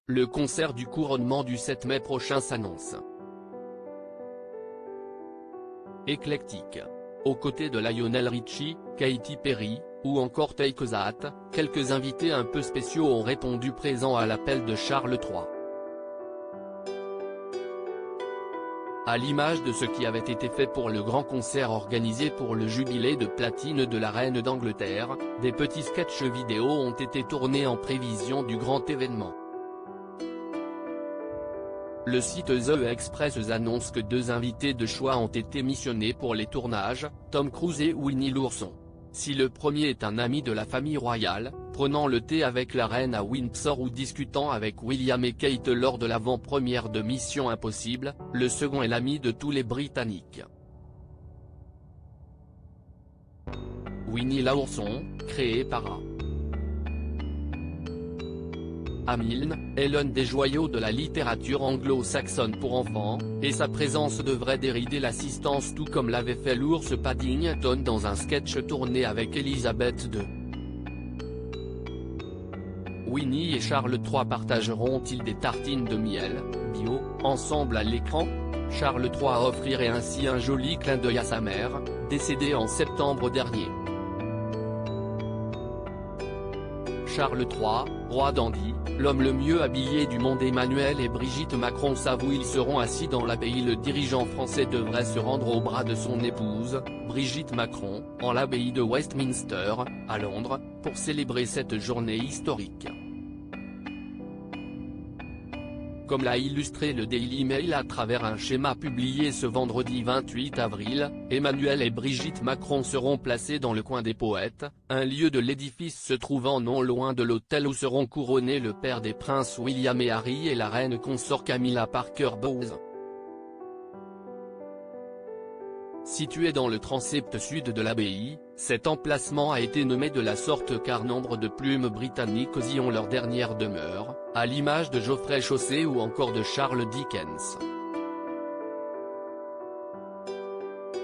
Le concert du couronnement du 7 mai prochain s'annonce éclectique. Aux côtés de Lionel Richie, Katy Perry, ou encore Take That, quelques invités un peu spéciaux ont répondu présents à l'appel de Charles III. À l'image de ce qui avait été fait pour le grand concert organisé pour le jubilé de platine de la reine d'Angleterre, des petits sketchs vidéo ont été tournés en prévision du grand événement. Le site The Express annonce que 2 invités de choix ont été missionnés pour les tournages, Tom Cruise et Winnie l'ourson. Si le premier est un ami de la famille royale, prenant le thé avec la reine à Windsor ou discutant avec William et Kate lors de l'avant-première de Mission Impossible, le second est l'ami de tous les Britanniques. Winnie l'ourson, créé par A. Milne, est l'un des joyaux de la littérature anglo-saxonne pour enfants, et sa présence devrait dérider l'assistance tout comme l'avait fait l'ours Paddington dans un sketch tourné avec Elizabeth II. Winnie et Charles III partageront-ils des tartines de miel, bio, ensemble à l'écran? Charles III offrirait ainsi un joli clin d'œil à sa mère, décédée en septembre dernier. Charles III, roi dandy, l'homme le mieux habillé du monde. Emmanuel et Brigitte Macron savent où ils seront assis dans l'abbaye. Le dirigeant français devrait se rendre au bras de son épouse, Brigitte Macron, en l'abbaye de Westminster, à Londres, pour célébrer cette journée historique. Comme l'a illustré le Daily Mail à travers un schéma publié ce vendredi 28 avril, Emmanuel et Brigitte Macron seront placés dans le coin des poètes, un lieu de l'édifice se trouvant non loin de l'hôtel où seront couronnés le père des princes William et Harry et la reine consort Camilla Parker Bowles. Situé dans le transept sud de l'abbaye, cet emplacement a été nommé de la sorte car nombre de plumes britanniques y ont leur dernière demeure, à l'image de Geoffrey Chaucer ou encore de Charles Dickens.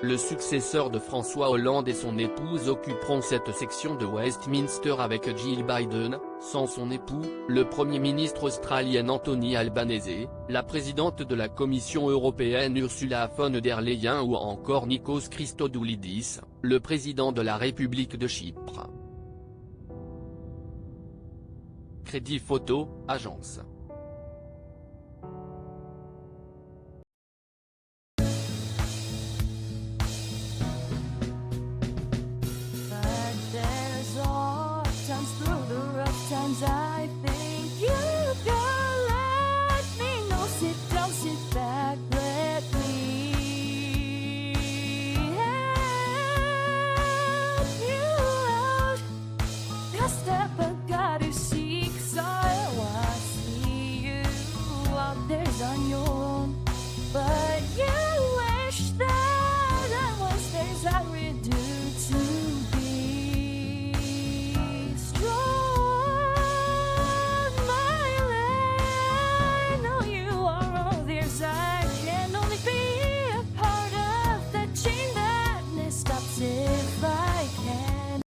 Le successeur de François Hollande et son épouse occuperont cette section de Westminster avec Jill Biden, sans son époux, le Premier ministre australien Anthony Albanese, la présidente de la Commission européenne Ursula von der Leyen ou encore Nikos Christodoulidis, le président de la République de Chypre. Crédit photo, agence. I think you can let me know. Sit down, sit back, let me help you out. Just step back, got to seek, so I see you out there's on your